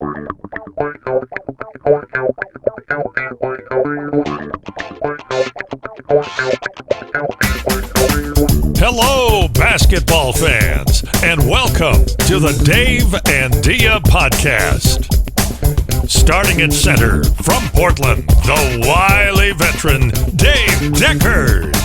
Hello, basketball fans, and welcome to the Dave and Dia podcast. Starting at center from Portland, the wily veteran Dave Deckard.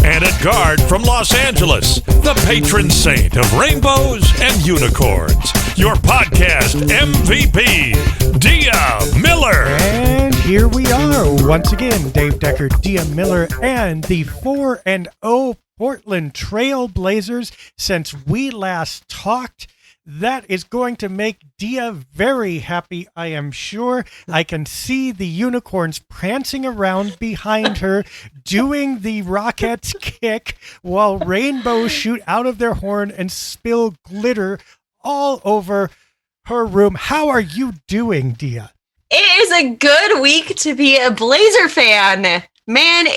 And at guard from Los Angeles, the patron saint of rainbows and unicorns, your podcast MVP, Dia Miller. And here we are once again, Dave Deckard, Dia Miller, and the 4-0 Portland Trail Blazers. Since we last talked, that is going to make Dia very happy, I am sure. I can see the unicorns prancing around behind her, doing the Rockets kick while rainbows shoot out of their horn and spill glitter all over her room. How are you doing, Dia? It is a good week to be a Blazer fan. Man,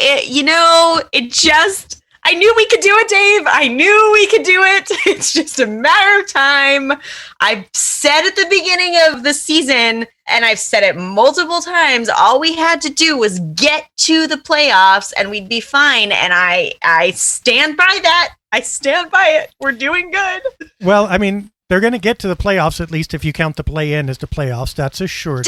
I knew we could do it, Dave. I knew we could do it. It's just a matter of time. I've said at the beginning of the season, and I've said it multiple times, all we had to do was get to the playoffs and we'd be fine. And I stand by that. I stand by it. We're doing good. Well, I mean, they're going to get to the playoffs, at least if you count the play-in as the playoffs. That's assured.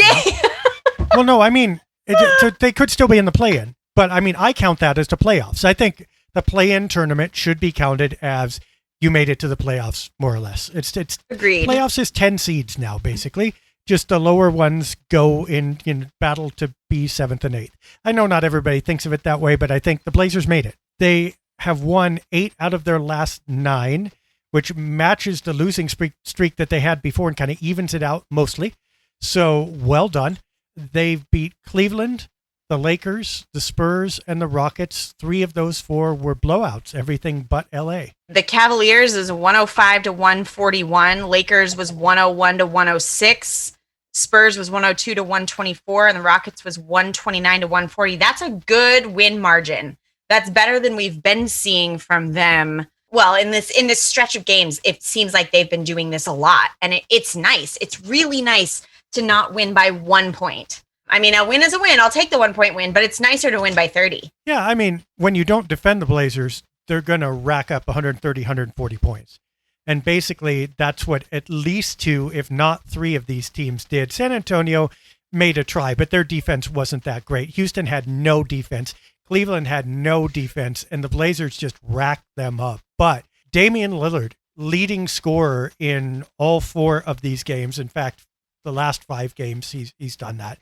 Well, no, I mean, they could still be in the play-in. But, I mean, I count that as the playoffs. I think the play-in tournament should be counted as you made it to the playoffs, more or less. It's Agreed. Playoffs is 10 seeds now, basically. Just the lower ones go in battle to be 7th and 8th. I know not everybody thinks of it that way, but I think the Blazers made it. They have won 8 out of their last 9, which matches the losing streak that they had before and kind of evens it out mostly. So, well done. They've beat Cleveland, the Lakers, the Spurs, and the Rockets. 3 of those 4 were blowouts, everything but LA. The Cavaliers is 105-141. Lakers was 101-106. Spurs was 102-124. And the Rockets was 129-140. That's a good win margin. That's better than we've been seeing from them. Well, in this stretch of games, it seems like they've been doing this a lot. And it's nice. It's really nice to not win by 1 point. I mean, a win is a win. I'll take the 1 point win, but it's nicer to win by 30. Yeah, I mean, when you don't defend the Blazers, they're going to rack up 130, 140 points. And basically, that's what at least 2, if not 3 of these teams did. San Antonio made a try, but their defense wasn't that great. Houston had no defense. Cleveland had no defense, and the Blazers just racked them up. But Damian Lillard, leading scorer in all 4 of these games. In fact, the last 5 games, he's done that.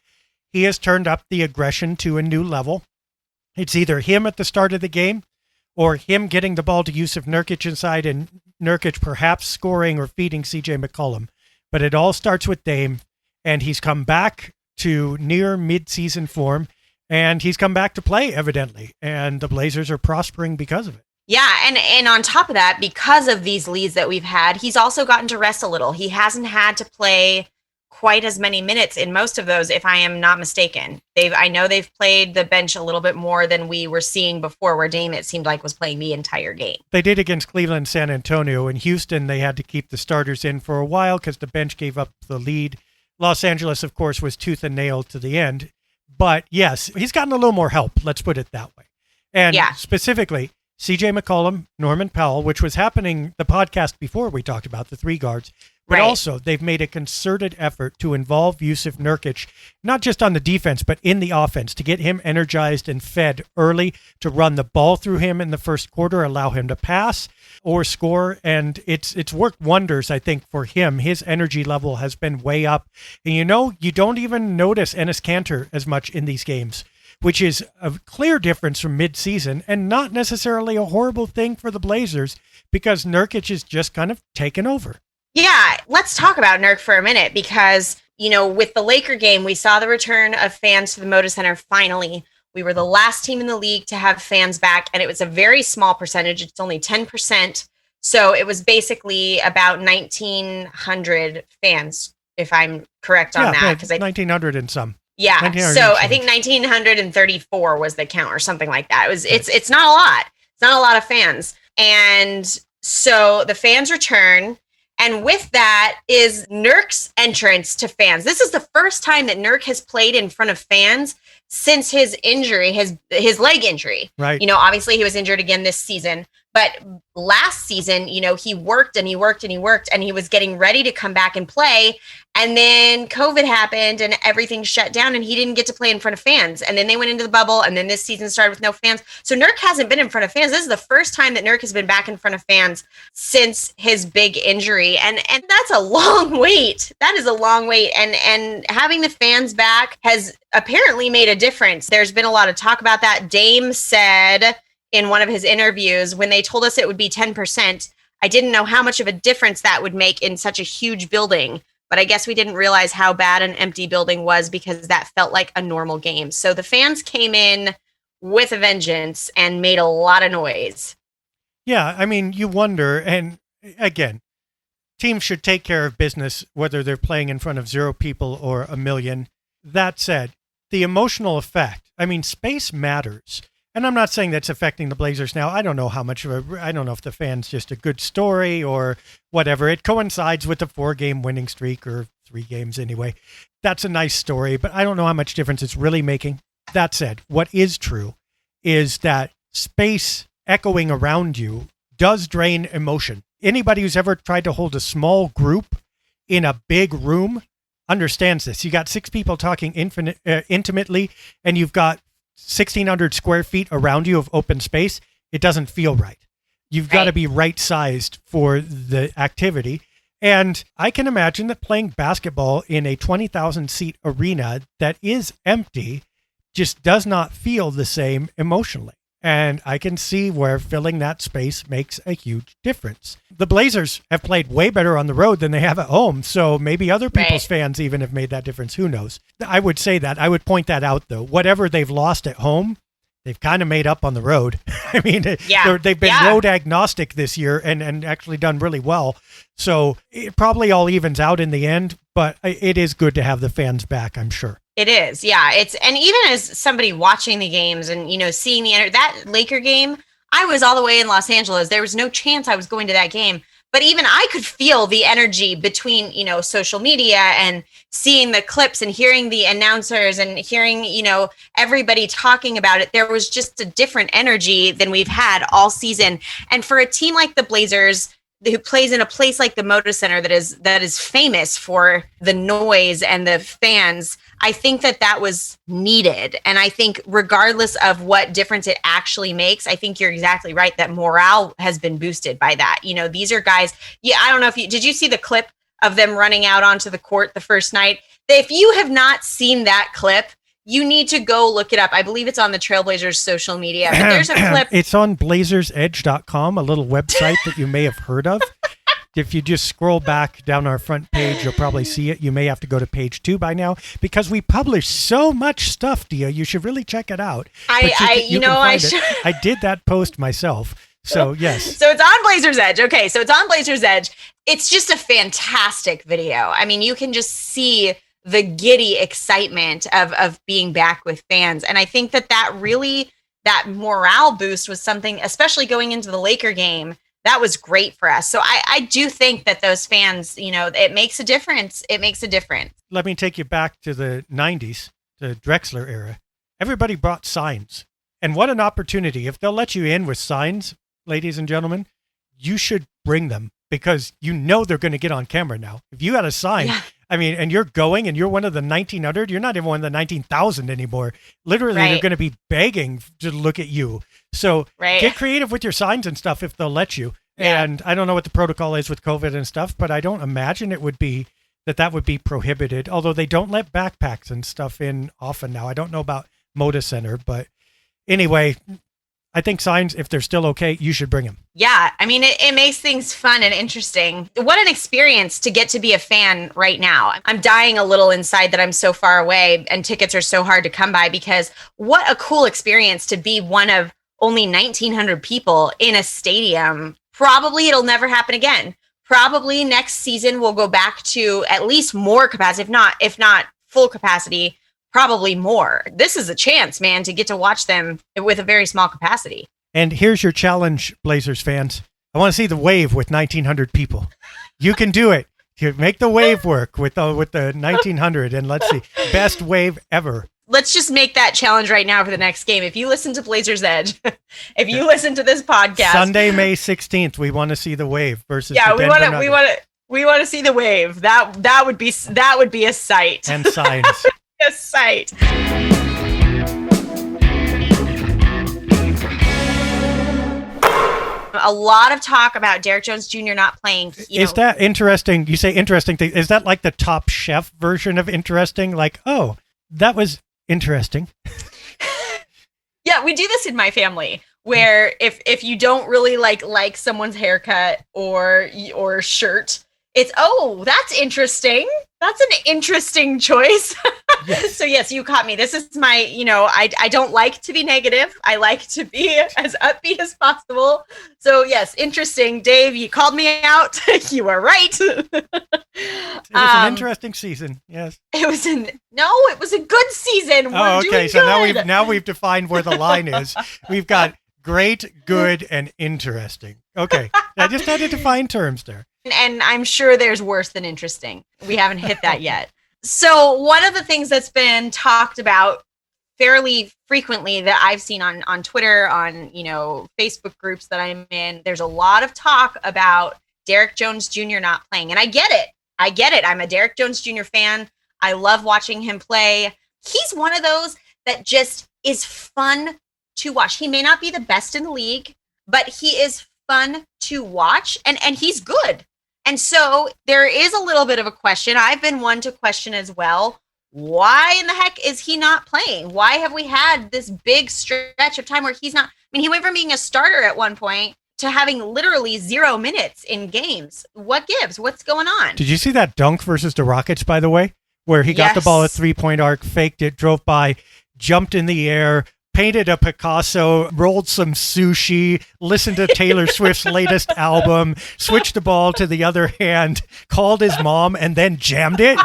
He has turned up the aggression to a new level. It's either him at the start of the game or him getting the ball to Jusuf Nurkic inside and Nurkic perhaps scoring or feeding CJ McCollum. But it all starts with Dame, and he's come back to near mid-season form, and he's come back to play, evidently. And the Blazers are prospering because of it. Yeah, and on top of that, because of these leads that we've had, he's also gotten to rest a little. He hasn't had to play quite as many minutes in most of those, if I am not mistaken. I know they've played the bench a little bit more than we were seeing before, where Dame, it seemed like, was playing the entire game. They did against Cleveland, San Antonio. In Houston, they had to keep the starters in for a while because the bench gave up the lead. Los Angeles, of course, was tooth and nail to the end. But yes, he's gotten a little more help. Let's put it that way. And specifically, CJ McCollum, Norman Powell, which was happening the podcast before we talked about the 3 guards. But also, they've made a concerted effort to involve Jusuf Nurkic, not just on the defense, but in the offense, to get him energized and fed early, to run the ball through him in the first quarter, allow him to pass or score. And it's worked wonders, I think, for him. His energy level has been way up. And you don't even notice Enes Kanter as much in these games, which is a clear difference from mid-season and not necessarily a horrible thing for the Blazers because Nurkic is just kind of taken over. Yeah, let's talk about Nurk for a minute because, with the Laker game, we saw the return of fans to the Moda Center finally. We were the last team in the league to have fans back, and it was a very small percentage. It's only 10%. So it was basically about 1,900 fans, if I'm correct on that. 1,900 and some. Yeah, so I think 1,934 was the count or something like that. It's not a lot. It's not a lot of fans. And so the fans return. And with that is Nurk's entrance to fans. This is the first time that Nurk has played in front of fans since his injury, his leg injury. Right. Obviously he was injured again this season, but last season, he worked and he worked and he worked and he was getting ready to come back and play. And then COVID happened and everything shut down and he didn't get to play in front of fans. And then they went into the bubble and then this season started with no fans. So Nurk hasn't been in front of fans. This is the first time that Nurk has been back in front of fans since his big injury. And that's a long wait. That is a long wait. And having the fans back has apparently made a difference. There's been a lot of talk about that. Dame said in one of his interviews, when they told us it would be 10%, I didn't know how much of a difference that would make in such a huge building. But I guess we didn't realize how bad an empty building was because that felt like a normal game. So the fans came in with a vengeance and made a lot of noise. Yeah, I mean, you wonder, and again, teams should take care of business, whether they're playing in front of 0 people or 1 million. That said, the emotional effect, I mean, space matters. And I'm not saying that's affecting the Blazers now. I don't know how much of I don't know if the fan's just a good story or whatever. It coincides with the 4-game winning streak, or 3 games anyway. That's a nice story, but I don't know how much difference it's really making. That said, what is true is that space echoing around you does drain emotion. Anybody who's ever tried to hold a small group in a big room understands this. You got 6 people talking intimately, and you've got 1,600 square feet around you of open space. It doesn't feel right. You've got to be right-sized for the activity. And I can imagine that playing basketball in a 20,000-seat arena that is empty just does not feel the same emotionally. And I can see where filling that space makes a huge difference. The Blazers have played way better on the road than they have at home. So maybe other people's fans even have made that difference. Who knows? I would say that. I would point that out, though. Whatever they've lost at home, they've kind of made up on the road. I mean, they've been road agnostic this year and actually done really well. So it probably all evens out in the end, but it is good to have the fans back, I'm sure. It is, yeah. And even as somebody watching the games and, seeing that Laker game, I was all the way in Los Angeles. There was no chance I was going to that game. But even I could feel the energy between, social media and seeing the clips and hearing the announcers and hearing, everybody talking about it. There was just a different energy than we've had all season. And for a team like the Blazers, who plays in a place like the Moda Center that is famous for the noise and the fans, I think that was needed. And I think regardless of what difference it actually makes, I think you're exactly right that morale has been boosted by that. These are guys. Yeah, I don't know did you see the clip of them running out onto the court the first night? If you have not seen that clip, you need to go look it up. I believe it's on the Trailblazers social media. But there's a clip. It's on blazersedge.com, a little website that you may have heard of. If you just scroll back down our front page, you'll probably see it. You may have to go to page 2 by now because we publish so much stuff, Dia. You should really check it out. I did that post myself. So, yes. So it's on Blazers Edge. Okay, so it's on Blazers Edge. It's just a fantastic video. I mean, you can just see the giddy excitement of being back with fans. And I think that morale boost was something, especially going into the Laker game, that was great for us. So I do think that those fans, it makes a difference. It makes a difference. Let me take you back to the 90s, the Drexler era. Everybody brought signs. And what an opportunity. If they'll let you in with signs, ladies and gentlemen, you should bring them because they're going to get on camera now. If you had a sign, I mean, and you're going and you're one of the 1,900, you're not even one of the 19,000 anymore. Literally, they're going to be begging to look at you. So get creative with your signs and stuff if they'll let you. Yeah. And I don't know what the protocol is with COVID and stuff, but I don't imagine it would be that would be prohibited, although they don't let backpacks and stuff in often now. I don't know about Moda Center, but anyway, I think signs, if they're still okay, you should bring them. Yeah, I mean, it makes things fun and interesting. What an experience to get to be a fan right now. I'm dying a little inside that I'm so far away and tickets are so hard to come by because what a cool experience to be one of only 1,900 people in a stadium. Probably it'll never happen again. Probably next season we'll go back to at least more capacity, if not full capacity. Probably more. This is a chance, man, to get to watch them with a very small capacity. And here's your challenge, Blazers fans. I want to see the wave with 1,900 people. You can do it. You make the wave work with the 1900, and let's see, best wave ever. Let's just make that challenge right now for the next game. If you listen to Blazers Edge, if you listen to this podcast, Sunday, May 16th, we want to see the wave versus yeah, the Denver Nuggets. we want to see the wave. That would be a sight. And signs. A sight. A lot of talk about Derrick Jones Jr. not playing. Is that interesting? You say interesting thing. Is that like the Top Chef version of interesting? Like, oh, that was interesting. Yeah, we do this in my family where if you don't really like someone's haircut or shirt, it's, oh, that's interesting. That's an interesting choice. Yes. So yes, you caught me. This is my, I don't like to be negative. I like to be as upbeat as possible. So yes, interesting. Dave, you called me out. You were right. It was an interesting season. Yes. It was a good season. We're doing so good. now we've defined where the line is. We've got great, good, and interesting. Okay. I just had to define terms there. And I'm sure there's worse than interesting. We haven't hit that yet. So one of the things that's been talked about fairly frequently that I've seen on Twitter, on, Facebook groups that I'm in, there's a lot of talk about Derrick Jones Jr. not playing. And I get it. I'm a Derrick Jones Jr. fan. I love watching him play. He's one of those that just is fun to watch. He may not be the best in the league, but he is fun to watch, and he's good. And so there is a little bit of a question. I've been one to question as well. Why in the heck is he not playing? Why have we had this big stretch of time where he's not? I mean, he went from being a starter at one point to having literally 0 minutes in games. What gives? What's going on? Did you see that dunk versus the Rockets, by the way, where he got the ball at 3-point arc, faked it, drove by, jumped in the air, painted a Picasso, rolled some sushi, listened to Taylor Swift's latest album, switched the ball to the other hand, called his mom, and then jammed it?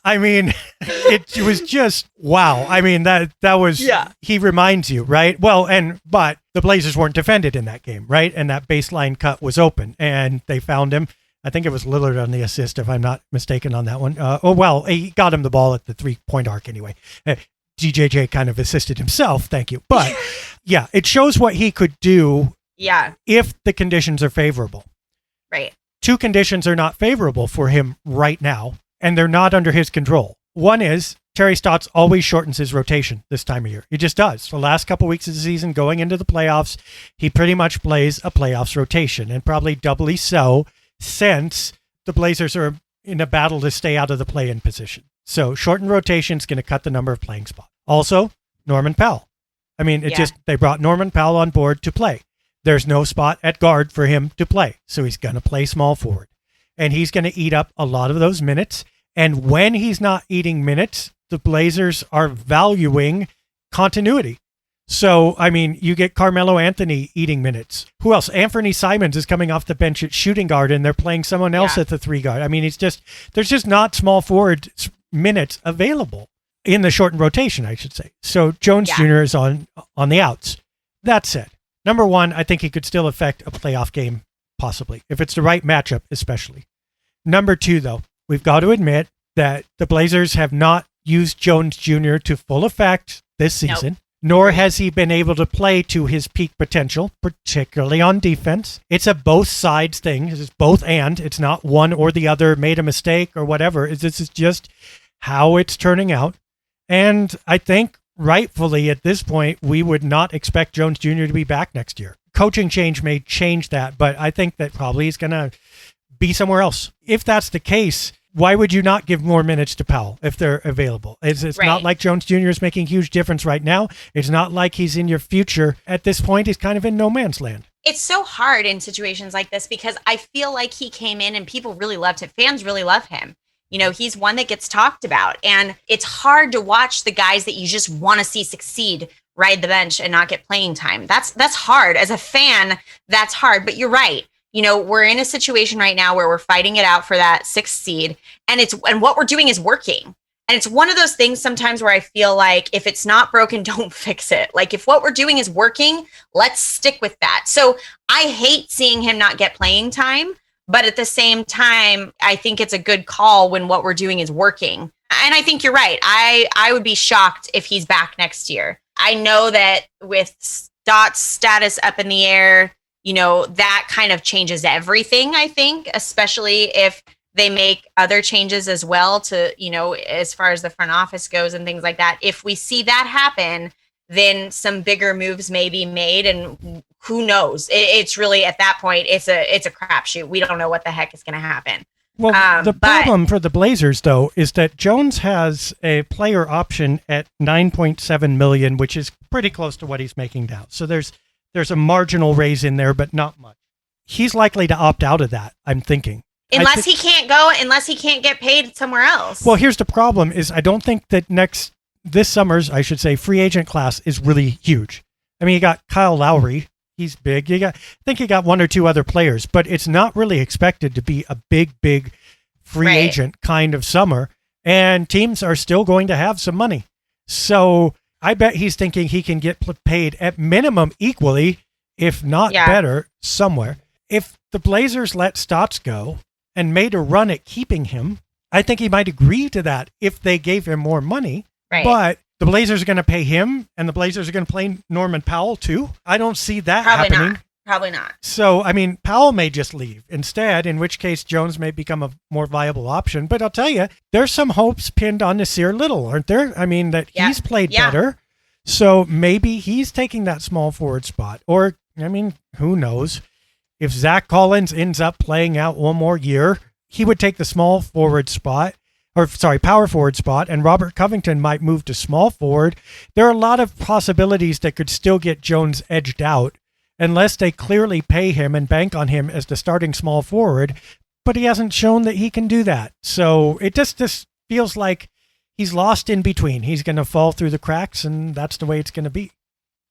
I mean, it was just, wow. I mean, that was, he reminds you, right? Well, but the Blazers weren't defended in that game, right? And that baseline cut was open, and they found him. I think it was Lillard on the assist, if I'm not mistaken on that one. He got him the ball at the 3-point arc anyway. DJJ kind of assisted himself, thank you. But yeah, it shows what he could do if the conditions are favorable. Right. 2 conditions are not favorable for him right now, and they're not under his control. One is Terry Stotts always shortens his rotation this time of year. He just does. The last couple weeks of the season, going into the playoffs, he pretty much plays a playoffs rotation, and probably doubly so since the Blazers are in a battle to stay out of the play-in position. So shortened rotation is going to cut the number of playing spots. Also, Norman Powell. I mean, they brought Norman Powell on board to play. There's no spot at guard for him to play. So he's going to play small forward. And he's going to eat up a lot of those minutes. And when he's not eating minutes, the Blazers are valuing continuity. So, I mean, you get Carmelo Anthony eating minutes. Who else? Anthony Simons is coming off the bench at shooting guard, and they're playing someone else at the 3 guard. I mean, there's just not small forward minutes available in the shortened rotation, I should say. So Jones Jr. is on the outs. That said, number one, I think he could still affect a playoff game, possibly, if it's the right matchup, especially. Number 2, though, we've got to admit that the Blazers have not used Jones Jr. to full effect this season. Nope. Nor has he been able to play to his peak potential, particularly on defense. It's a both sides thing. It's both and. It's not one or the other made a mistake or whatever. This is just how it's turning out. And I think rightfully at this point, we would not expect Jones Jr. to be back next year. Coaching change may change that, but I think that probably he's going to be somewhere else. If that's the case, why would you not give more minutes to Powell if they're available? It's not like Jones Jr. is making a huge difference right now. It's not like he's in your future. At this point, he's kind of in no man's land. It's so hard in situations like this because I feel like he came in and people really loved him. Fans really love him. He's one that gets talked about. And it's hard to watch the guys that you just want to see succeed ride the bench and not get playing time. That's hard. As a fan, that's hard. But you're right. We're in a situation right now where we're fighting it out for that 6th seed, and what we're doing is working. And it's one of those things sometimes where I feel like if it's not broken, don't fix it. Like if what we're doing is working, let's stick with that. So I hate seeing him not get playing time, But at the same time, I think it's a good call when what we're doing is working. And I think you're right. I would be shocked if he's back next year. I know that with Stotts' status up in the air, that kind of changes everything, I think, especially if they make other changes as well to, as far as the front office goes and things like that. If we see that happen, then some bigger moves may be made, and who knows? It's really, at that point, it's a crapshoot. We don't know what the heck is going to happen. Well, the problem for the Blazers, though, is that Jones has a player option at $9.7 million, which is pretty close to what he's making now. So there's a marginal raise in there, but not much. He's likely to opt out of that, I'm thinking. Unless he can't get paid somewhere else. Well, here's the problem is I don't think that this summer's, I should say, free agent class is really huge. I mean, you got Kyle Lowry. He's big. I think you got one or two other players, but it's not really expected to be a big free agent kind of summer. And teams are still going to have some money. So I bet he's thinking he can get paid at minimum equally, if not better, somewhere. If the Blazers let Stotts go and made a run at keeping him, I think he might agree to that if they gave him more money. Right. But the Blazers are going to pay him, and the Blazers are going to play Norman Powell too. I don't see that happening. Probably not. So, I mean, Powell may just leave instead, in which case Jones may become a more viable option. But I'll tell you, there's some hopes pinned on Nasir Little, aren't there? I mean, that he's played better. So maybe he's taking that small forward spot. Or, I mean, who knows? If Zach Collins ends up playing out one more year, he would take the power forward spot, and Robert Covington might move to small forward. There are a lot of possibilities that could still get Jones edged out unless they clearly pay him and bank on him as the starting small forward, but he hasn't shown that he can do that. So it just feels like he's lost in between. He's going to fall through the cracks, and that's the way it's going to be.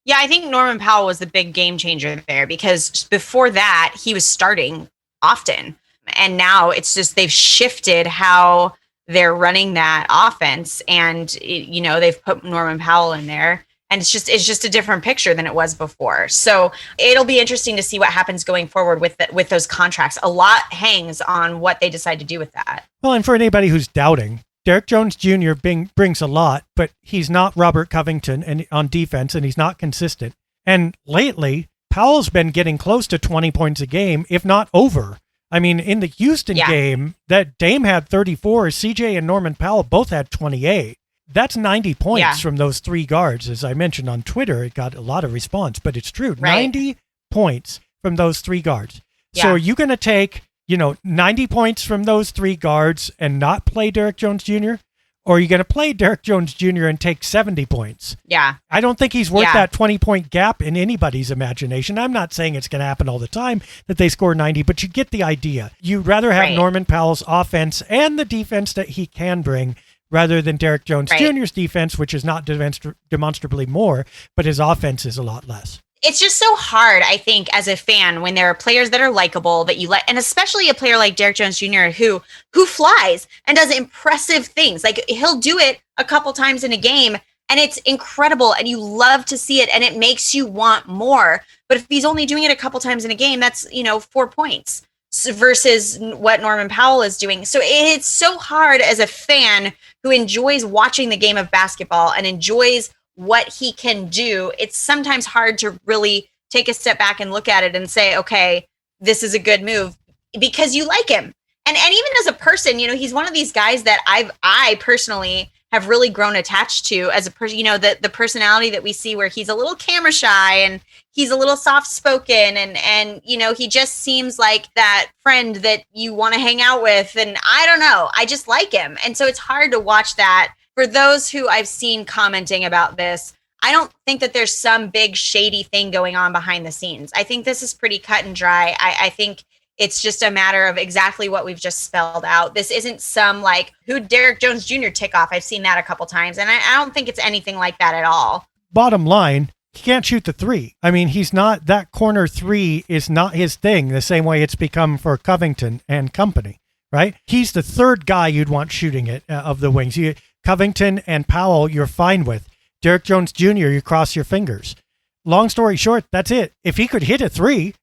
Yeah, I think Norman Powell was the big game changer there, because before that, he was starting often. And now it's just they've shifted how they're running that offense. And, they've put Norman Powell in there. And it's just a different picture than it was before. So it'll be interesting to see what happens going forward with those contracts. A lot hangs on what they decide to do with that. Well, and for anybody who's doubting, Derrick Jones Jr. brings a lot, but he's not Robert Covington on defense, and he's not consistent. And lately, Powell's been getting close to 20 points a game, if not over. I mean, in the Houston game, that Dame had 34, CJ and Norman Powell both had 28. That's 90 points from those three guards. As I mentioned on Twitter, it got a lot of response, but it's true. Right. 90 points from those three guards. Yeah. So are you going to take 90 points from those three guards and not play Derrick Jones Jr.? Or are you going to play Derrick Jones Jr. and take 70 points? Yeah. I don't think he's worth that 20-point gap in anybody's imagination. I'm not saying it's going to happen all the time that they score 90, but you get the idea. You'd rather have Norman Powell's offense and the defense that he can bring rather than Derrick Jones Jr.'s defense, which is not demonstrably more, but his offense is a lot less. It's just so hard, I think, as a fan, when there are players that are likable that you like, and especially a player like Derrick Jones Jr. who flies and does impressive things. Like, he'll do it a couple times in a game, and it's incredible, and you love to see it, and it makes you want more. But if he's only doing it a couple times in a game, that's 4 points versus what Norman Powell is doing. So it's so hard as a fan who enjoys watching the game of basketball and enjoys what he can do. It's sometimes hard to really take a step back and look at it and say, okay, this is a good move because you like him. And even as a person, he's one of these guys that I personally have really grown attached to as a person, the personality that we see where he's a little camera shy and he's a little soft spoken and he just seems like that friend that you want to hang out with. And I don't know, I just like him. And so it's hard to watch that. For those who I've seen commenting about this, I don't think that there's some big shady thing going on behind the scenes. I think this is pretty cut and dry. I think it's just a matter of exactly what we've just spelled out. This isn't some who Derrick Jones Jr. tick off. I've seen that a couple times, and I don't think it's anything like that at all. Bottom line, he can't shoot the three. I mean, that corner three is not his thing the same way it's become for Covington and company, right? He's the third guy you'd want shooting it of the wings. Covington and Powell, you're fine with. Derrick Jones Jr., you cross your fingers. Long story short, that's it. If he could hit a three,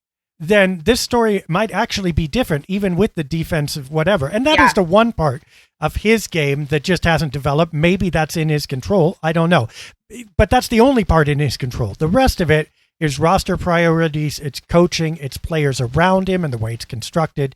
then this story might actually be different, even with the defensive whatever. And that is the one part of his game that just hasn't developed. Maybe that's in his control. I don't know. But that's the only part in his control. The rest of it is roster priorities, it's coaching, it's players around him and the way it's constructed,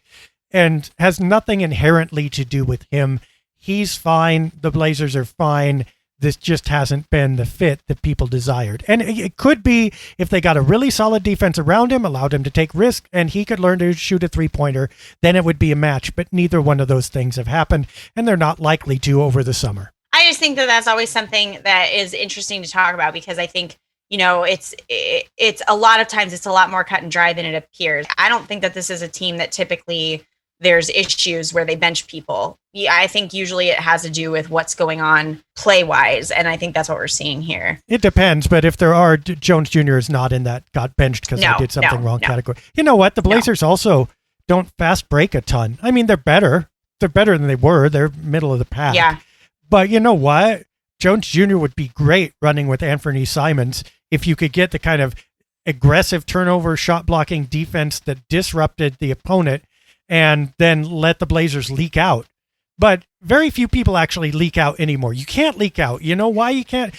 and has nothing inherently to do with him. He's fine. The Blazers are fine. This just hasn't been the fit that people desired. And it could be if they got a really solid defense around him, allowed him to take risks, and he could learn to shoot a three-pointer, then it would be a match. But neither one of those things have happened, and they're not likely to over the summer. I just think that that's always something that is interesting to talk about, because I think, it's a lot of times it's a lot more cut and dry than it appears. I don't think that this is a team that typically there's issues where they bench people. Yeah, I think usually it has to do with what's going on play-wise, and I think that's what we're seeing here. It depends, but if there are, Jones Jr. is not in that got benched because they did something wrong category. You know what? The Blazers also don't fast break a ton. I mean, they're better. They're better than they were. They're middle of the pack. Yeah. But you know what? Jones Jr. would be great running with Anthony Simons if you could get the kind of aggressive turnover shot blocking defense that disrupted the opponent and then let the Blazers leak out. But very few people actually leak out anymore. You can't leak out. You know why you can't?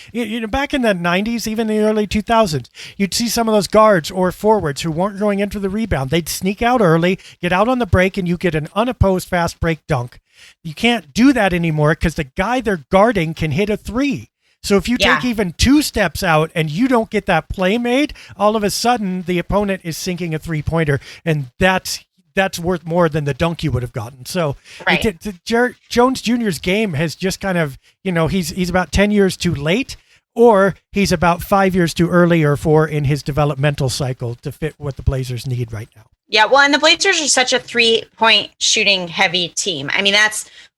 Back in the 90s, even the early 2000s, you'd see some of those guards or forwards who weren't going into the rebound. They'd sneak out early, get out on the break, and you get an unopposed fast break dunk. You can't do that anymore because the guy they're guarding can hit a three. So if you take even 2 steps out and you don't get that play made, all of a sudden the opponent is sinking a three-pointer, and that's worth more than the dunk you would have gotten. So Jones Jr.'s game has just kind of, he's about 10 years too late, or he's about 5 years too early or 4 in his developmental cycle to fit what the Blazers need right now. Yeah, well, and the Blazers are such a 3-point shooting heavy team. I mean,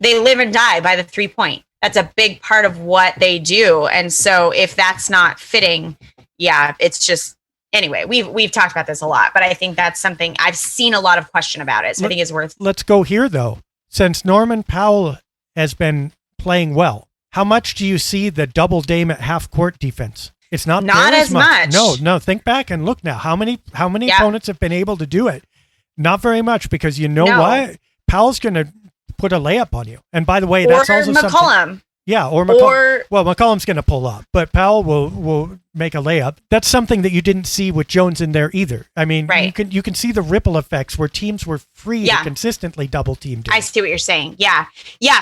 they live and die by the 3-point. That's a big part of what they do. And so if that's not fitting, it's just, anyway, we've talked about this a lot, but I think that's something I've seen a lot of question about it. So I think it's worth. Let's go here though. Since Norman Powell has been playing well, how much do you see the double Dame at half court defense? It's not as much. No. Think back and look now. How many opponents have been able to do it? Not very much, because what? Powell's going to put a layup on you. And by the way, that's also McCollum. Something. Yeah, or McCollum. Well, McCollum's going to pull up, but Powell will make a layup. That's something that you didn't see with Jones in there either. I mean, you can see the ripple effects where teams were free to consistently double team. I see what you're saying. Yeah,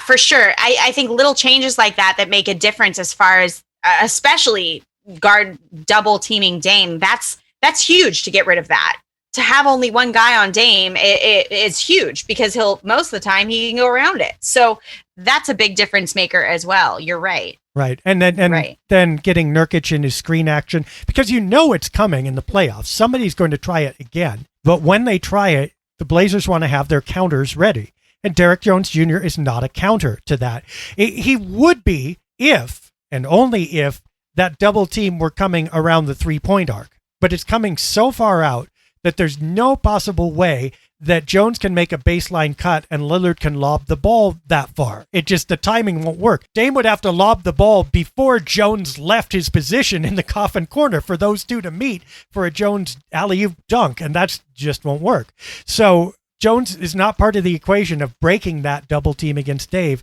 for sure. I think little changes like that make a difference as far as especially guard double teaming Dame. That's huge to get rid of that. To have only one guy on Dame, it is huge, because most of the time he can go around it. So that's a big difference maker as well. You're right. Right. And then getting Nurkic in his screen action, because it's coming in the playoffs. Somebody's going to try it again. But when they try it, the Blazers want to have their counters ready. And Derrick Jones Jr. is not a counter to that. He would be if, and only if, that double team were coming around the 3-point arc. But it's coming so far out that there's no possible way that Jones can make a baseline cut and Lillard can lob the ball that far. The timing won't work. Dame would have to lob the ball before Jones left his position in the coffin corner for those two to meet for a Jones alley-oop dunk, and that just won't work. So Jones is not part of the equation of breaking that double team against Dame.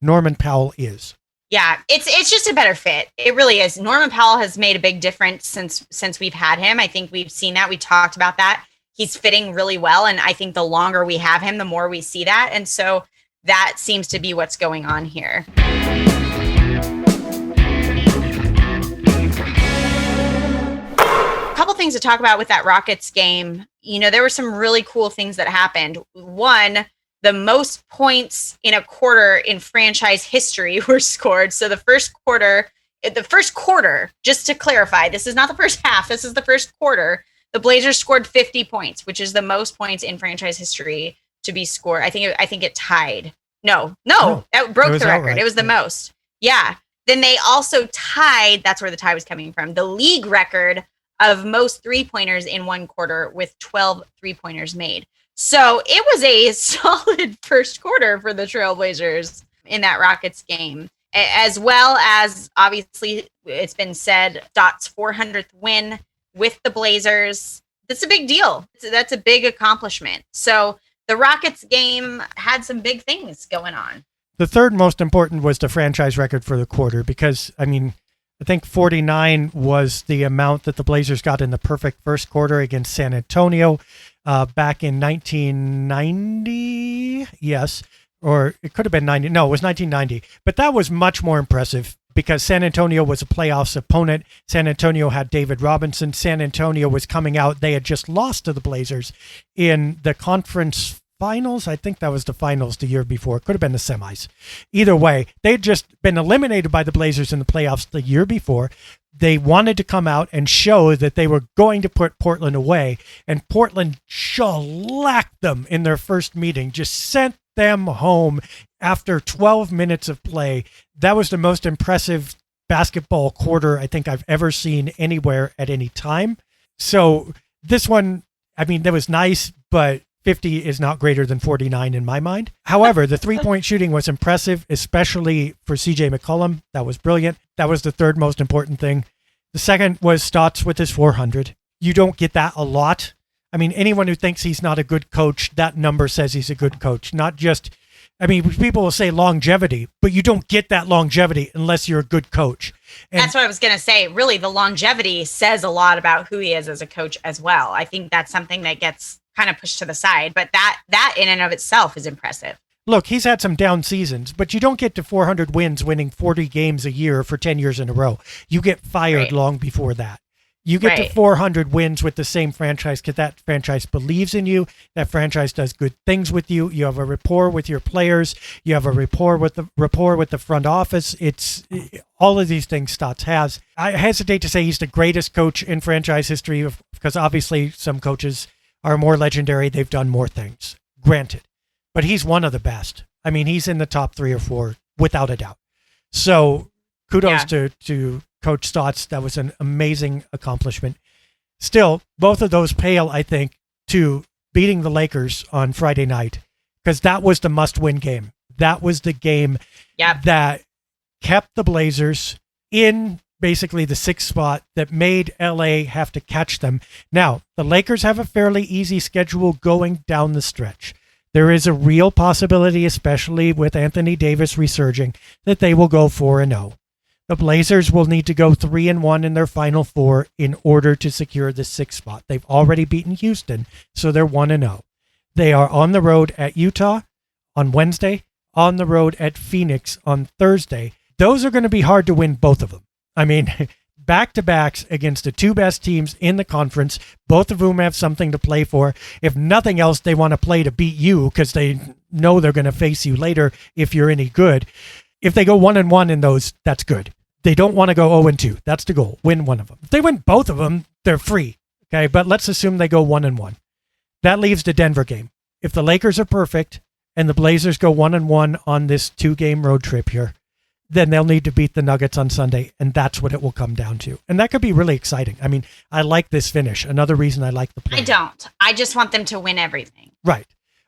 Norman Powell is. Yeah, it's just a better fit. It really is. Norman Powell has made a big difference since we've had him. I think we've seen that. We talked about that. He's fitting really well, and I think the longer we have him, the more we see that. And so that seems to be what's going on here. A couple things to talk about with that Rockets game. There were some really cool things that happened. One, the most points in a quarter in franchise history were scored. So the first quarter, just to clarify, this is not the first half, this is the first quarter. The Blazers scored 50 points, which is the most points in franchise history to be scored. I think it tied. No, that broke the record. Outright. It was the most. Yeah. Then they also tied, that's where the tie was coming from, the league record of most 3-pointers in one quarter with 12 3-pointers made. So it was a solid first quarter for the Trailblazers in that Rockets game, as well as, obviously, it's been said, Stotts' 400th win with the Blazers. That's a big deal. That's a big accomplishment. So the Rockets game had some big things going on. The third most important was the franchise record for the quarter because, I mean, I think 49 was the amount that the Blazers got in the perfect first quarter against San Antonio back in 1990. Yes. Or it could have been 90. No, it was 1990. But that was much more impressive because San Antonio was a playoffs opponent. San Antonio had David Robinson. San Antonio was coming out. They had just lost to the Blazers in the conference finals. I think that was the finals the year before. It could have been the semis. Either way, they had just been eliminated by the Blazers in the playoffs the year before. They wanted to come out and show that they were going to put Portland away, and Portland shellacked them in their first meeting, just sent them home after 12 minutes of play. That was the most impressive basketball quarter I think I've ever seen anywhere at any time. So this one, I mean, that was nice, but 50 is not greater than 49 in my mind. However, the three-point shooting was impressive, especially for CJ McCollum. That was brilliant. That was the third most important thing. The second was Stotts with his 400. You don't get that a lot. I mean, anyone who thinks he's not a good coach, that number says he's a good coach. Not just, I mean, people will say longevity, but you don't get that longevity unless you're a good coach. And that's what I was going to say. Really, the longevity says a lot about who he is as a coach as well. I think that's something that gets kind of pushed to the side, but that in and of itself is impressive. Look, he's had some down seasons, but you don't get to 400 wins winning 40 games a year for 10 years in a row. You get fired long before that. You get to 400 wins with the same franchise because that franchise believes in you. That franchise does good things with you. You have a rapport with your players. You have a rapport with the front office. It's all of these things Stotts has. I hesitate to say he's the greatest coach in franchise history because obviously some coaches are more legendary. They've done more things, granted. But he's one of the best. I mean, he's in the top 3 or 4 without a doubt. So kudos to Coach Stotts. That was an amazing accomplishment. Still, both of those pale, I think, to beating the Lakers on Friday night because that was the must-win game. That was the game that kept the Blazers in basically the 6th spot that made LA have to catch them. Now, the Lakers have a fairly easy schedule going down the stretch. There is a real possibility, especially with Anthony Davis resurging, that they will go 4-0. The Blazers will need to go 3-1 in their final 4 in order to secure the 6th spot. They've already beaten Houston, so they're 1-0. They are on the road at Utah on Wednesday, on the road at Phoenix on Thursday. Those are going to be hard to win, both of them. I mean, back-to-backs against the 2 best teams in the conference, both of whom have something to play for. If nothing else, they want to play to beat you because they know they're going to face you later if you're any good. If they go 1-1 in those, that's good. They don't want to go 0-2. That's the goal. Win one of them. If they win both of them, they're free. Okay, but let's assume they go 1-1. That leaves the Denver game. If the Lakers are perfect and the Blazers go 1-1 on this 2-game road trip here, then they'll need to beat the Nuggets on Sunday, and that's what it will come down to. And that could be really exciting. I mean, I like this finish. Another reason I like the play. I don't. I just want them to win everything. Right.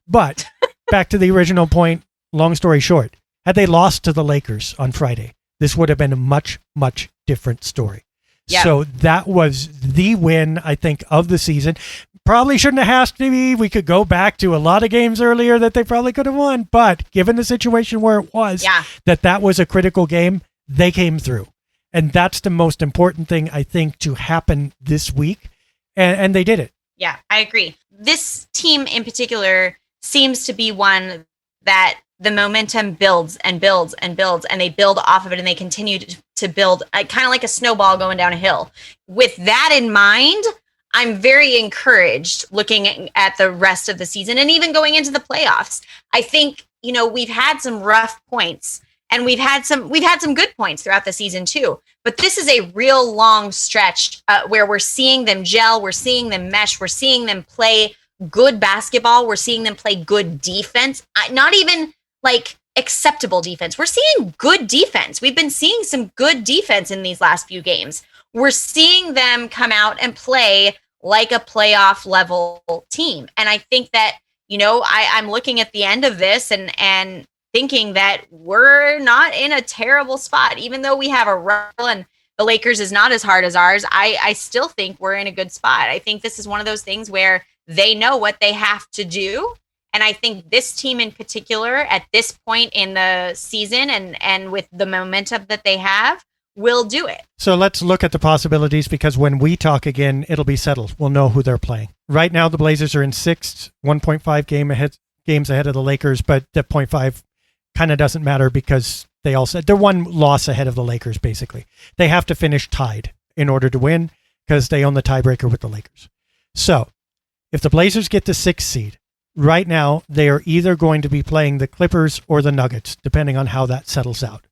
But back to the original point, long story short, had they lost to the Lakers on Friday, this would have been a much, much different story. Yep. So that was the win, I think, of the season. Probably shouldn't have had to be. We could go back to a lot of games earlier that they probably could have won. But given the situation where it was, that was a critical game, they came through. And that's the most important thing, I think, to happen this week. And they did it. Yeah, I agree. This team in particular seems to be one that the momentum builds and builds and builds, and they build off of it, and they continue to build kind of like a snowball going down a hill. With that in mind, I'm very encouraged looking at the rest of the season and even going into the playoffs. I think, we've had some rough points and we've had some good points throughout the season too, but this is a real long stretch where we're seeing them gel. We're seeing them mesh. We're seeing them play good basketball. We're seeing them play good defense, not even like acceptable defense. We're seeing good defense. We've been seeing some good defense in these last few games. We're seeing them come out and play like a playoff level team. And I think that, I'm looking at the end of this and thinking that we're not in a terrible spot, even though we have a run and the Lakers is not as hard as ours, I still think we're in a good spot. I think this is one of those things where they know what they have to do. And I think this team in particular, at this point in the season and with the momentum that they have, will do it. So let's look at the possibilities, because when we talk again, it'll be settled. We'll know who they're playing. Right now, the Blazers are in sixth, 1.5 games ahead of the Lakers, but the 0.5 kind of doesn't matter because they all said they're one loss ahead of the Lakers, basically. They have to finish tied in order to win because they own the tiebreaker with the Lakers. So if the Blazers get the 6th seed, right now they are either going to be playing the Clippers or the Nuggets, depending on how that settles out.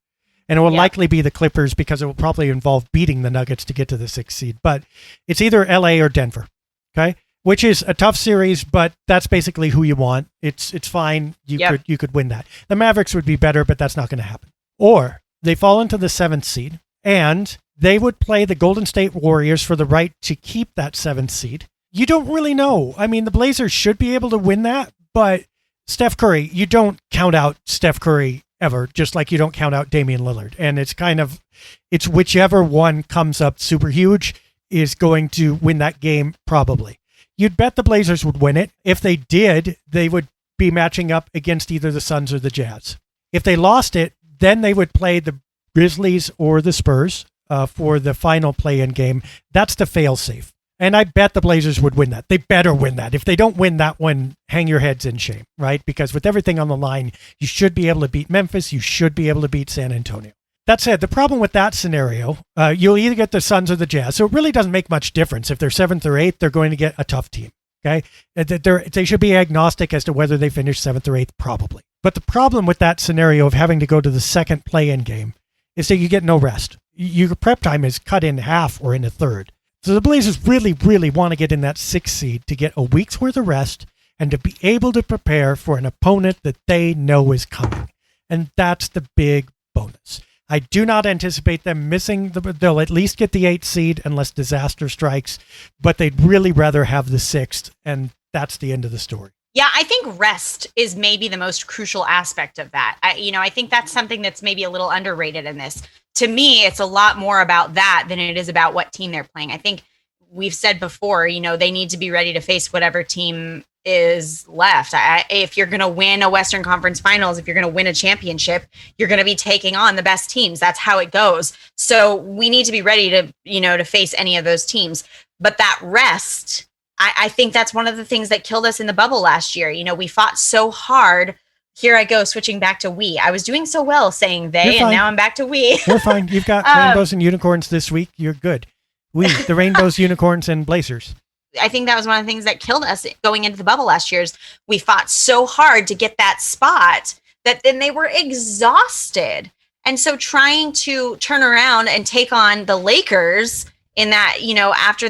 And it will likely be the Clippers because it will probably involve beating the Nuggets to get to the 6th seed. But it's either LA or Denver, okay? Which is a tough series, but that's basically who you want. It's fine. You could win that. The Mavericks would be better, but that's not going to happen. Or they fall into the 7th seed, and they would play the Golden State Warriors for the right to keep that 7th seed. You don't really know. I mean, the Blazers should be able to win that, but Steph Curry, you don't count out Steph Curry ever, just like you don't count out Damian Lillard. And it's whichever one comes up super huge is going to win that game, probably. You'd bet the Blazers would win it. If they did, they would be matching up against either the Suns or the Jazz. If they lost it, then they would play the Grizzlies or the Spurs for the final play-in game. That's the fail-safe. And I bet the Blazers would win that. They better win that. If they don't win that one, hang your heads in shame, right? Because with everything on the line, you should be able to beat Memphis. You should be able to beat San Antonio. That said, the problem with that scenario, you'll either get the Suns or the Jazz. So it really doesn't make much difference. If they're 7th or 8th, they're going to get a tough team, okay? They should be agnostic as to whether they finish 7th or 8th, probably. But the problem with that scenario of having to go to the second play-in game is that you get no rest. Your prep time is cut in half or in a third. So the Blazers really, really want to get in that 6th seed to get a week's worth of rest and to be able to prepare for an opponent that they know is coming. And that's the big bonus. I do not anticipate them missing. They'll at least get the 8th seed unless disaster strikes, but they'd really rather have the 6th, and that's the end of the story. Yeah, I think rest is maybe the most crucial aspect of that. I think that's something that's maybe a little underrated in this. To me, it's a lot more about that than it is about what team they're playing. I think we've said before, they need to be ready to face whatever team is left. If you're going to win a Western Conference Finals, if you're going to win a championship, you're going to be taking on the best teams. That's how it goes. So we need to be ready to, to face any of those teams. But that rest, I think that's one of the things that killed us in the bubble last year. We fought so hard. Here I go, switching back to we. I was doing so well saying they, and now I'm back to we. You're fine. You've got rainbows and unicorns this week. You're good. We, the rainbows, unicorns, and Blazers. I think that was one of the things that killed us going into the bubble last year is we fought so hard to get that spot that then they were exhausted. And so trying to turn around and take on the Lakers in that, after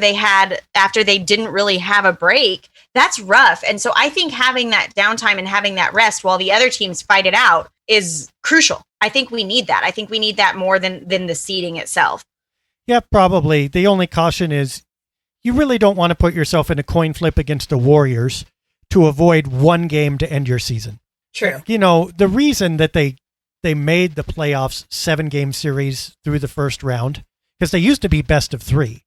they didn't really have a break, that's rough. And so I think having that downtime and having that rest while the other teams fight it out is crucial. I think we need that. I think we need that more than the seeding itself. Yeah, probably. The only caution is you really don't want to put yourself in a coin flip against the Warriors to avoid one game to end your season. True. The reason that they made the playoffs 7-game series through the first round, because they used to be best of 3,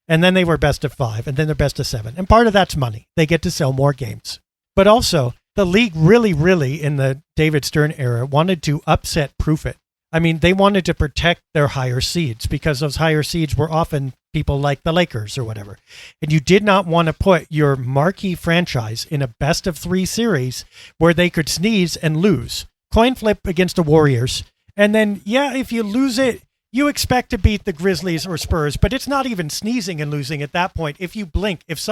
and then they were best of 5, and then they're best of 7. And part of that's money. They get to sell more games. But also, the league really, really, in the David Stern era, wanted to upset-proof it. I mean, they wanted to protect their higher seeds because those higher seeds were often people like the Lakers or whatever. And you did not want to put your marquee franchise in a best of 3 series where they could sneeze and lose. Coin flip against the Warriors. And then, if you lose it, you expect to beat the Grizzlies or Spurs, but it's not even sneezing and losing at that point. If you blink, if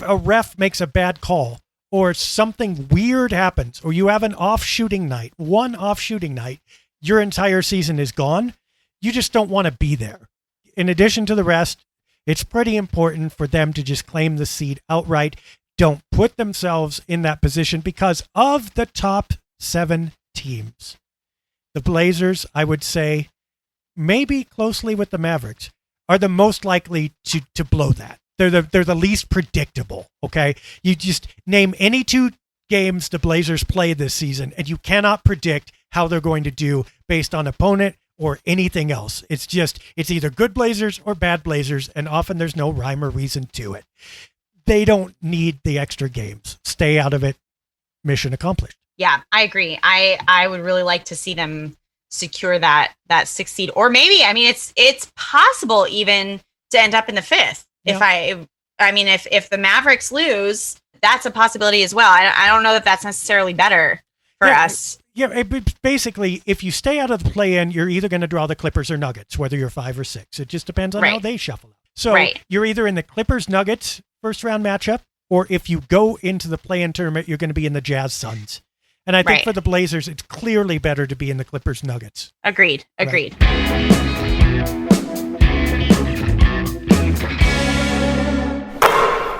a ref makes a bad call or something weird happens, or you have one off shooting night, your entire season is gone. You just don't want to be there. In addition to the rest, it's pretty important for them to just claim the seed outright. Don't put themselves in that position because of the top 7 teams. The Blazers, I would say, maybe closely with the Mavericks, are the most likely to blow that. They're the least predictable, okay? You just name any 2 games the Blazers play this season, and you cannot predict how they're going to do based on opponent or anything else. It's either good Blazers or bad Blazers, and often there's no rhyme or reason to it. They don't need the extra games. Stay out of it. Mission accomplished. Yeah, I agree. I would really like to see them secure that 6th seed, or maybe, I mean, it's possible even to end up in the 5th. Yeah. If the Mavericks lose, that's a possibility as well. I don't know that that's necessarily better for us. Yeah, basically, if you stay out of the play-in, you're either going to draw the Clippers or Nuggets, whether you're 5 or 6. It just depends on how they shuffle out. So you're either in the Clippers-Nuggets first-round matchup, or if you go into the play-in tournament, you're going to be in the Jazz-Suns. And I think for the Blazers, it's clearly better to be in the Clippers-Nuggets. Agreed. Right.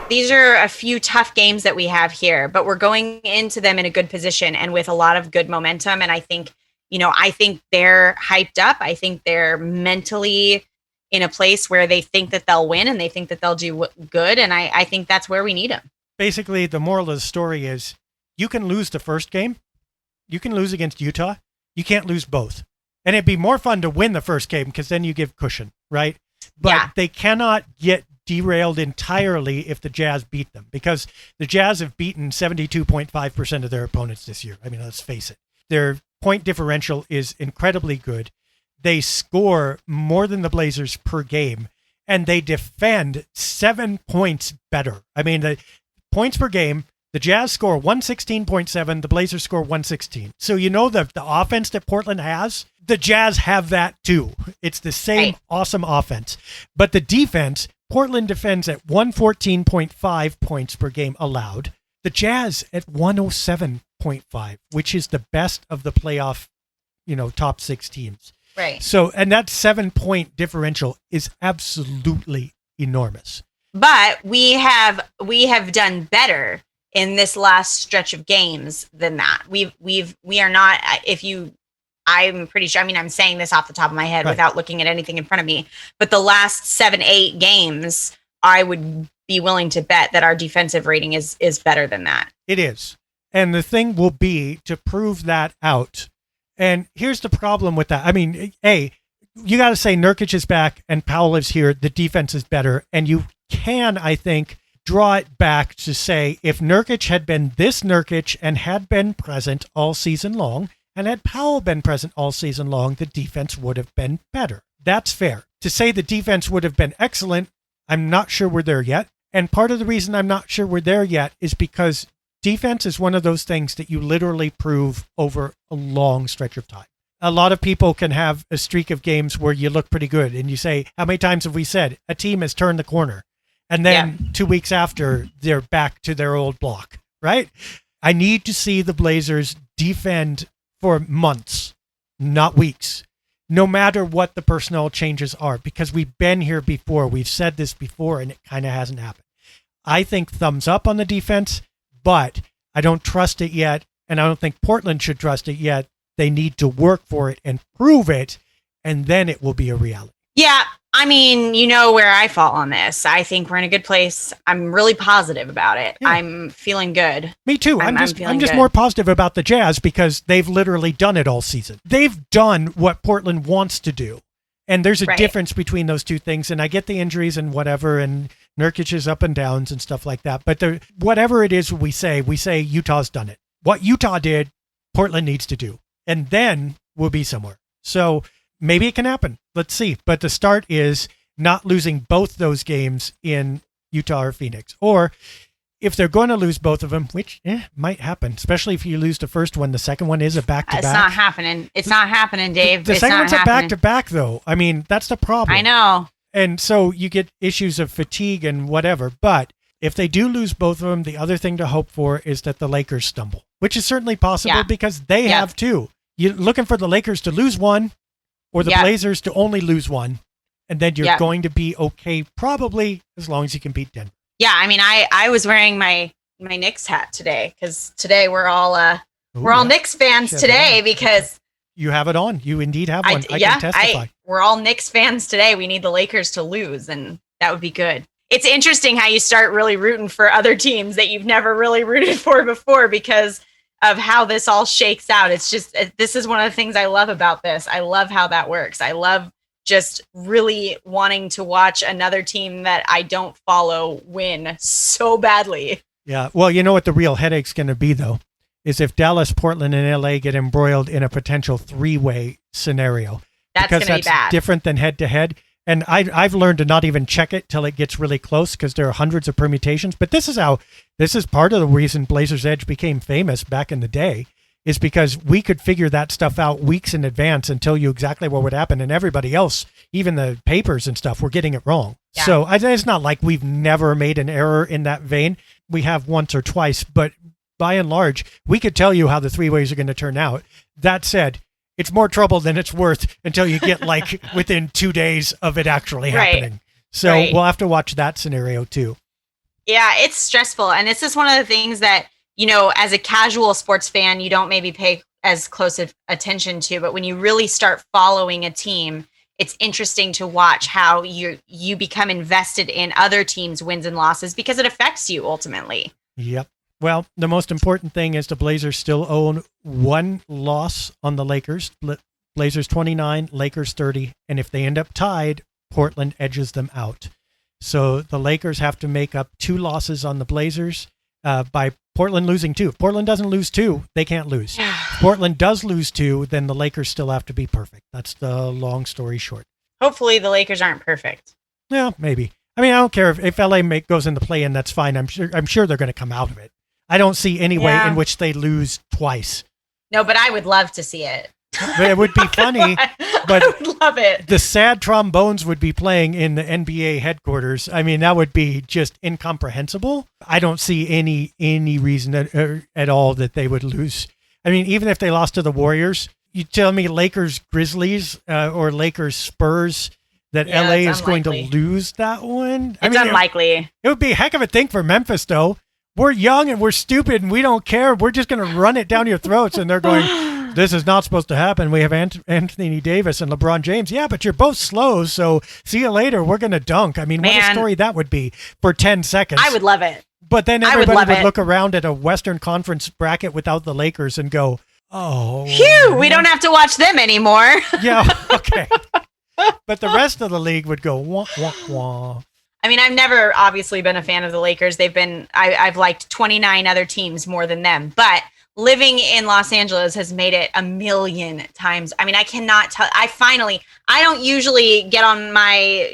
These are a few tough games that we have here, but we're going into them in a good position and with a lot of good momentum. And I think they're hyped up. I think they're mentally in a place where they think that they'll win and they think that they'll do good. And I think that's where we need them. Basically, the moral of the story is you can lose the first game. You can lose against Utah. You can't lose both. And it'd be more fun to win the first game because then you give cushion, right? But they cannot get derailed entirely if the Jazz beat them, because the Jazz have beaten 72.5% of their opponents this year. I mean, let's face it. Their point differential is incredibly good. They score more than the Blazers per game, and they defend 7 points better. I mean, the points per game, the Jazz score 116.7, the Blazers score 116. So you know the offense that Portland has, the Jazz have that too. It's the same awesome offense. But the defense, Portland defends at 114.5 points per game allowed. The Jazz at 107.5, which is the best of the playoff, top 6 teams. Right. So, and that 7-point differential is absolutely enormous. But we have done better in this last stretch of games than that. We are not, I'm pretty sure, I'm saying this off the top of my head without looking at anything in front of me, but the last 7-8 games, I would be willing to bet that our defensive rating is better than that. It is. And the thing will be to prove that out. And here's the problem with that. I mean, you got to say Nurkic is back and Powell is here. The defense is better. And you can, I think, draw it back to say if Nurkic had been this Nurkic and had been present all season long, and had Powell been present all season long, the defense would have been better. That's fair. To say the defense would have been excellent, I'm not sure we're there yet. And part of the reason I'm not sure we're there yet is because defense is one of those things that you literally prove over a long stretch of time. A lot of people can have a streak of games where you look pretty good and you say, how many times have we said a team has turned the corner? And then 2 weeks after, they're back to their old block, right? I need to see the Blazers defend for months, not weeks, no matter what the personnel changes are, because we've been here before. We've said this before, and it kind of hasn't happened. I think thumbs up on the defense, but I don't trust it yet, and I don't think Portland should trust it yet. They need to work for it and prove it, and then it will be a reality. Yeah, I mean, where I fall on this. I think we're in a good place. I'm really positive about it. Yeah. I'm feeling good. Me too. I'm just more positive about the Jazz because they've literally done it all season. They've done what Portland wants to do. And there's a difference between those two things. And I get the injuries and whatever, and Nurkic's up and downs and stuff like that. But whatever it is we say Utah's done it. What Utah did, Portland needs to do. And then we'll be somewhere. So maybe it can happen. Let's see. But the start is not losing both those games in Utah or Phoenix. Or if they're going to lose both of them, which might happen, especially if you lose the first one, the second one is a back-to-back. It's not happening. It's not happening, Dave. The second one's a back-to-back, though. I mean, that's the problem. I know. And so you get issues of fatigue and whatever. But if they do lose both of them, the other thing to hope for is that the Lakers stumble, which is certainly possible because they have too. You're looking for the Lakers to lose one or the Blazers to only lose one. And then you're going to be okay, probably, as long as you can beat Denver. Yeah, I mean, I was wearing my Knicks hat today because today we're all Knicks fans today because you have it on. You indeed have one. I can testify. We're all Knicks fans today. We need the Lakers to lose, and that would be good. It's interesting how you start really rooting for other teams that you've never really rooted for before because of how this all shakes out. It's just, this is one of the things I love about this. I love how that works. I love just really wanting to watch another team that I don't follow win so badly. Yeah. Well, you know what the real headache's going to be, though, is if Dallas, Portland, and LA get embroiled in a potential three-way scenario. That's going to be bad. Different than head-to-head. And I've learned to not even check it till it gets really close because there are hundreds of permutations. But this is part of the reason Blazers Edge became famous back in the day, is because we could figure that stuff out weeks in advance and tell you exactly what would happen. And everybody else, even the papers and stuff, were getting it wrong. Yeah. So it's not like we've never made an error in that vein. We have once or twice, but by and large, we could tell you how the three ways are going to turn out. That said, it's more trouble than it's worth until you get like within 2 days of it actually happening. So we'll have to watch that scenario too. Yeah, it's stressful. And this is one of the things that, you know, as a casual sports fan, you don't maybe pay as close of attention to, but when you really start following a team, it's interesting to watch how you become invested in other teams' wins and losses because it affects you ultimately. Yep. Well, the most important thing is the Blazers still own one loss on the Lakers. Blazers 29, Lakers 30. And if they end up tied, Portland edges them out. So the Lakers have to make up 2 losses on the Blazers by Portland losing 2. If Portland doesn't lose 2, they can't lose. If Portland does lose 2, then the Lakers still have to be perfect. That's the long story short. Hopefully the Lakers aren't perfect. Yeah, maybe. I mean, I don't care if LA goes in the play-in, that's fine. I'm sure they're going to come out of it. I don't see any way in which they lose twice. No, but I would love to see it. But it would be funny. But I would love it. The sad trombones would be playing in the NBA headquarters. I mean, that would be just incomprehensible. I don't see any reason at all that they would lose. I mean, even if they lost to the Warriors, you tell me Lakers Grizzlies or Lakers Spurs, that LA is going to lose that one. It's unlikely. It would be a heck of a thing for Memphis, though. We're young and we're stupid and we don't care. We're just going to run it down your throats. And they're going, this is not supposed to happen. We have Anthony Davis and LeBron James. Yeah, but you're both slow. So see you later. We're going to dunk. I mean, what a story that would be for 10 seconds. I would love it. But then everybody would look around at a Western Conference bracket without the Lakers and go, oh. Phew, we don't have to watch them anymore. Yeah, okay. But the rest of the league would go, wah, wah, wah. I mean, I've never obviously been a fan of the Lakers. I've liked 29 other teams more than them, but living in Los Angeles has made it a million times. I mean, I cannot tell. I don't usually get on my,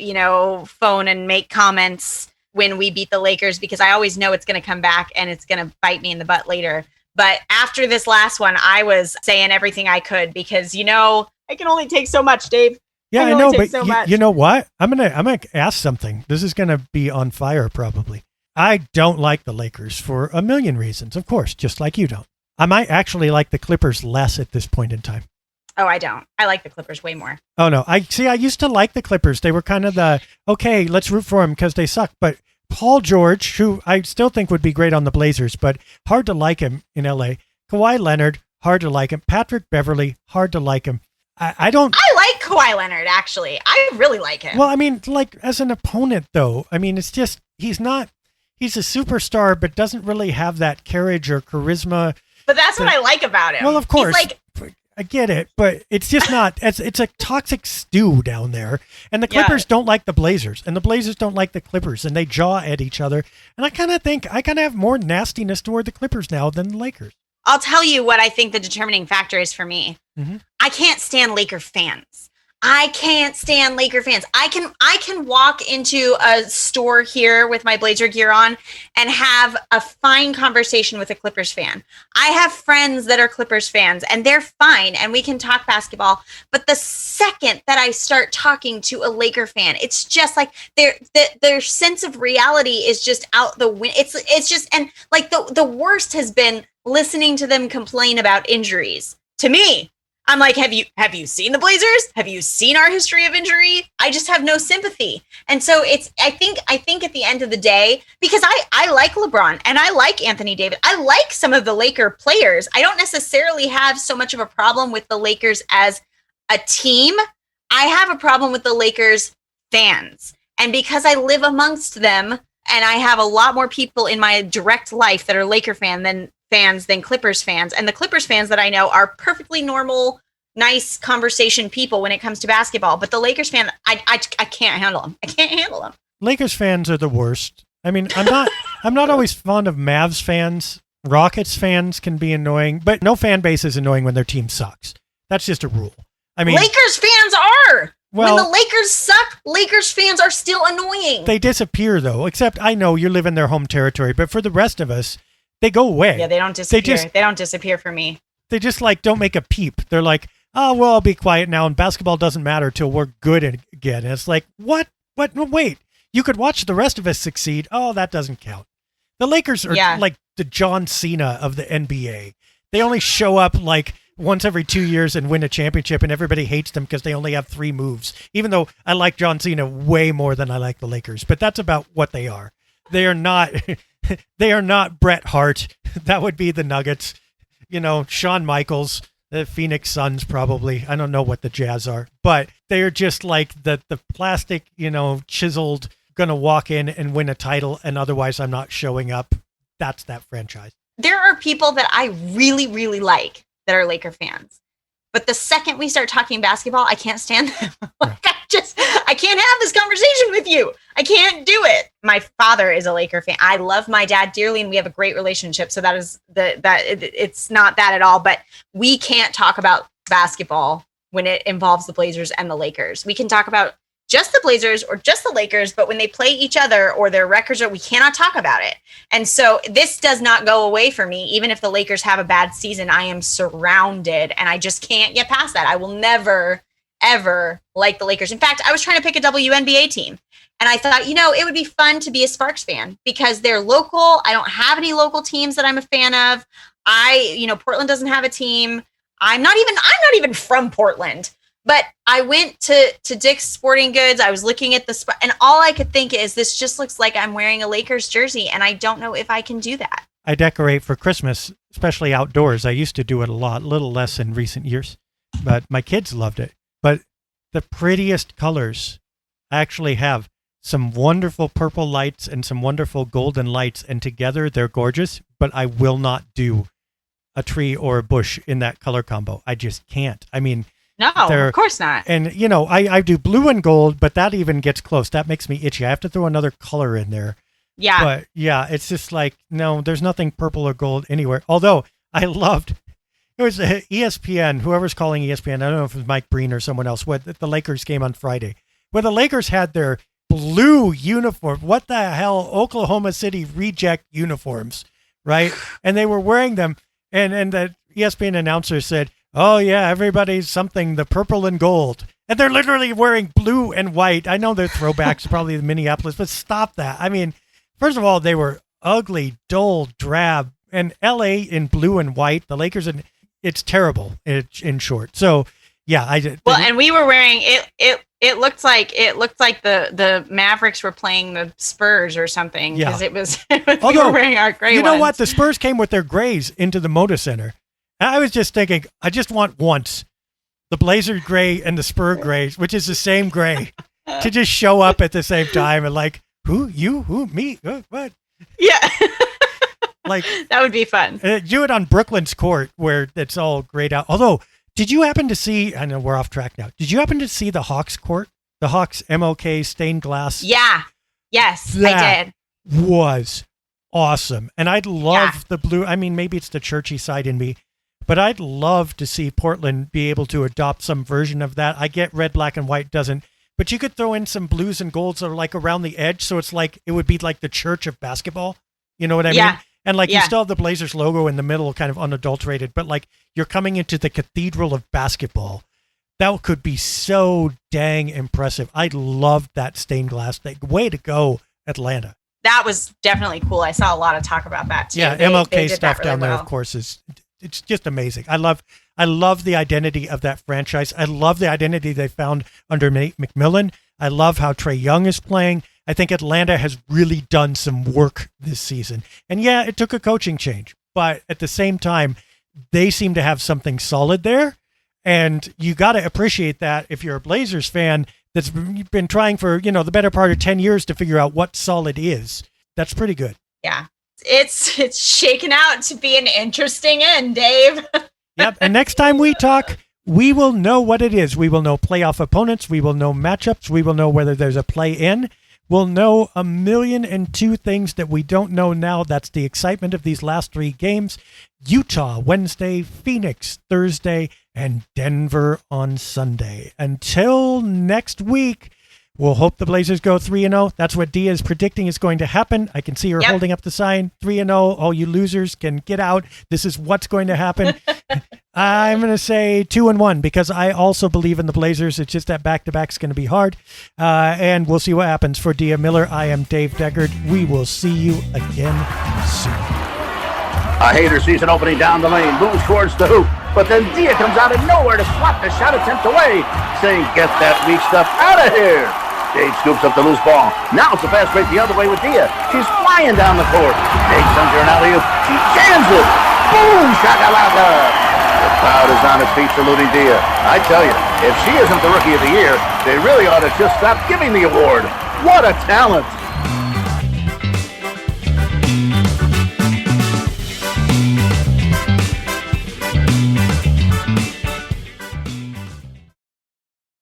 phone and make comments when we beat the Lakers because I always know it's going to come back and it's going to bite me in the butt later. But after this last one, I was saying everything I could because, I can only take so much, Dave. Yeah, I know, but you know what? I'm gonna ask something. This is gonna be on fire probably. I don't like the Lakers for a million reasons, of course, just like you don't. I might actually like the Clippers less at this point in time. Oh, I don't. I like the Clippers way more. Oh no, I used to like the Clippers. They were kind of okay, let's root for them because they suck. But Paul George, who I still think would be great on the Blazers, but hard to like him in LA. Kawhi Leonard, hard to like him. Patrick Beverley, hard to like him. I like Kawhi Leonard, actually. I really like him. Well, I mean, like as an opponent, though, I mean, it's just, he's a superstar, but doesn't really have that carriage or charisma. But that's what I like about him. Well, of course. I get it, but it's just not, it's a toxic stew down there. And the Clippers don't like the Blazers, and the Blazers don't like the Clippers, and they jaw at each other. And I kind of have more nastiness toward the Clippers now than the Lakers. I'll tell you what I think the determining factor is for me. Mm-hmm. I can't stand Laker fans. I can walk into a store here with my Blazer gear on and have a fine conversation with a Clippers fan. I have friends that are Clippers fans and they're fine and we can talk basketball. But the second that I start talking to a Laker fan, it's just like their sense of reality is just out the window. It's just, and like the worst has been listening to them complain about injuries. To me, I'm like, have you seen the Blazers? Have you seen our history of injury? I just have no sympathy. And so I think at the end of the day, because I like LeBron and I like Anthony Davis. I like some of the Laker players. I don't necessarily have so much of a problem with the Lakers as a team. I have a problem with the Lakers fans. And because I live amongst them and I have a lot more people in my direct life that are Laker fans fans than Clippers fans. And the Clippers fans that I know are perfectly normal, nice conversation people when it comes to basketball. But the Lakers fan, I can't handle them. I can't handle them. Lakers fans are the worst. I mean, I'm not always fond of Mavs fans. Rockets fans can be annoying, but no fan base is annoying when their team sucks. That's just a rule. I mean, Lakers fans are. Well, when the Lakers suck, Lakers fans are still annoying. They disappear, though, except I know you live in their home territory, but for the rest of us, they go away. Yeah, they don't disappear. They don't disappear for me. They just don't make a peep. They're like, oh, well, I'll be quiet now, and basketball doesn't matter till we're good again. And it's like, what? No, wait. You could watch the rest of us succeed. Oh, that doesn't count. The Lakers are like the John Cena of the NBA. They only show up like once every 2 years and win a championship, and everybody hates them because they only have 3 moves, even though I like John Cena way more than I like the Lakers. But that's about what they are. They are not they are not Bret Hart. That would be the Nuggets. Shawn Michaels, the Phoenix Suns probably. I don't know what the Jazz are, but they're just like the plastic, chiseled, going to walk in and win a title, and otherwise I'm not showing up. That's that franchise. There are people that I really, really like that are Laker fans. But the second we start talking basketball, I can't stand them. I can't have this conversation with you. I can't do it. My father is a Laker fan. I love my dad dearly, and we have a great relationship. So it's not that at all. But we can't talk about basketball when it involves the Blazers and the Lakers. We can talk about just the Blazers or just the Lakers, but when they play each other or their records, we cannot talk about it. And so this does not go away for me. Even if the Lakers have a bad season, I am surrounded, and I just can't get past that. I will never, ever like the Lakers. In fact, I was trying to pick a WNBA team, and I thought, it would be fun to be a Sparks fan because they're local. I don't have any local teams that I'm a fan of. Portland doesn't have a team. I'm not even from Portland. But I went to Dick's Sporting Goods. I was looking at and all I could think is this just looks like I'm wearing a Lakers jersey, and I don't know if I can do that. I decorate for Christmas, especially outdoors. I used to do it a little less in recent years, but my kids loved it. But the prettiest colors, I actually have some wonderful purple lights and some wonderful golden lights, and together they're gorgeous, but I will not do a tree or a bush in that color combo. I just can't. I mean, no, of course not. And, I do blue and gold, but that even gets close. That makes me itchy. I have to throw another color in there. Yeah. But, yeah, it's just like, no, there's nothing purple or gold anywhere. Although I loved, it was ESPN, whoever's calling ESPN, I don't know if it was Mike Breen or someone else, the Lakers game on Friday, where the Lakers had their blue uniform. What the hell? Oklahoma City reject uniforms, right? And they were wearing them. And the ESPN announcer said, oh, yeah, everybody's something, the purple and gold. And they're literally wearing blue and white. I know they're throwbacks, probably the Minneapolis, but stop that. I mean, first of all, they were ugly, dull, drab, and LA in blue and white. The Lakers, it's terrible, in short. So, yeah. And we were wearing, it looked like the Mavericks were playing the Spurs or something. Because it was, we were wearing our gray ones. You know what? The Spurs came with their grays into the Moda Center. I was just thinking, I just want once the Blazer gray and the Spur gray, which is the same gray, to just show up at the same time and like, who, you, who, me, what? Yeah. Like that would be fun. Do it on Brooklyn's court where it's all grayed out. Although, did you happen to see, I know we're off track now. Did you happen to see the Hawks court? The Hawks MLK stained glass? Yeah. Yes, I did. Was awesome. And I'd love the blue. I mean, maybe it's the churchy side in me. But I'd love to see Portland be able to adopt some version of that. I get red, black, and white doesn't. But you could throw in some blues and golds that are like around the edge. So it's like, it would be like the church of basketball. You know what I mean? And like you still have the Blazers logo in the middle, kind of unadulterated. But like you're coming into the cathedral of basketball. That could be so dang impressive. I loved that stained glass thing. Way to go, Atlanta. That was definitely cool. I saw a lot of talk about that too. Yeah, MLK stuff down there, of course, it's just amazing. I love the identity of that franchise. I love the identity they found under McMillan. I love how Trae Young is playing. I think Atlanta has really done some work this season. And yeah, it took a coaching change, but at the same time, they seem to have something solid there. And you got to appreciate that if you're a Blazers fan that's been trying for, the better part of 10 years to figure out what solid is. That's pretty good. Yeah. It's shaken out to be an interesting end, Dave. Yep. And next time we talk, we will know what it is. We will know playoff opponents. We will know matchups. We will know whether there's a play-in. We'll know 1,000,002 things that we don't know now. That's the excitement of these last 3 games. Utah Wednesday, Phoenix Thursday, and Denver on Sunday. Until next week, we'll hope the Blazers go 3-0. That's what Dia is predicting is going to happen. I can see her holding up the sign, 3-0. All you losers can get out. This is what's going to happen. I'm going to say 2-1 because I also believe in the Blazers. It's just that back-to-back is going to be hard. And we'll see what happens. For Dia Miller, I am Dave Deckard. We will see you again soon. A hater sees an opening down the lane, moves towards the hoop, but then Dia comes out of nowhere to swat the shot attempt away, saying, "Get that weak stuff out of here." Dave scoops up the loose ball. Now it's a fast break the other way with Dia. She's flying down the court. Dave sends her an alley-oop. She jams it. Boom, shakalaka. The crowd is on its feet saluting Dia. I tell you, if she isn't the Rookie of the Year, they really ought to just stop giving the award. What a talent.